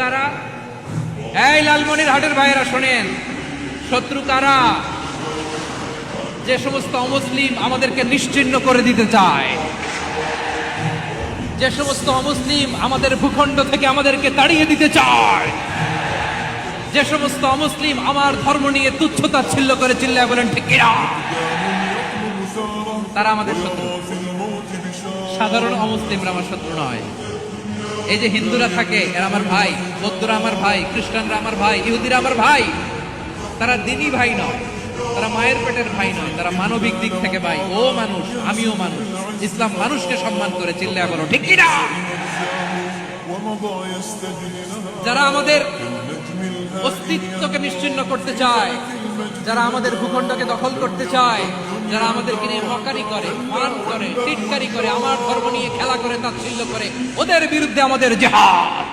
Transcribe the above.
কারা? এই লালমনিরহাটের ভাইয়েরা শোনেন, শত্রু কারা? যে সমস্ত অমুসলিম আমাদেরকে নিশ্চিহ্ন করে দিতে চায়, যে সমস্ত অমুসলিম আমাদের ভূখণ্ড থেকে আমাদেরকে তাড়িয়ে দিতে চায়, যে সমস্ত অমুসলিম আমার ধর্ম নিয়ে তুচ্ছতাচ্ছিল্য করে চিল্লায় বলেন ঠিক কিনা, তারা আমাদের শত্রু। সাধারণ অমুসলিমরা আমার শত্রু নয়। এই যে হিন্দুরা থাকে এরা আমার ভাই, বৌদ্ধরা আমার ভাই, খ্রিস্টানরা আমার ভাই, ইহুদিরা আমার ভাই। তারা দিনই ভাই নয়, তারা মায়ের পেটের ভাই নয়, তারা মানবিক দিক থেকে ভাই। ও মানুষ, আমিও মানুষ। ইসলাম মানুষকে সম্মান করে, চিল্লায়া বলো ঠিক কিনা। যারা আমাদের অস্তিত্বকে নিশ্চিহ্ন করতে চায়, যারা আমাদের ভূখণ্ডকে দখল করতে চায়, যারা আমাদেরকে নিয়ে মকারি করে, ফান করে, টিটকারি করে, আমার ধর্ম নিয়ে খেলা করে, তাচ্ছিল্য করে, ওদের বিরুদ্ধে আমাদের জিহাদ।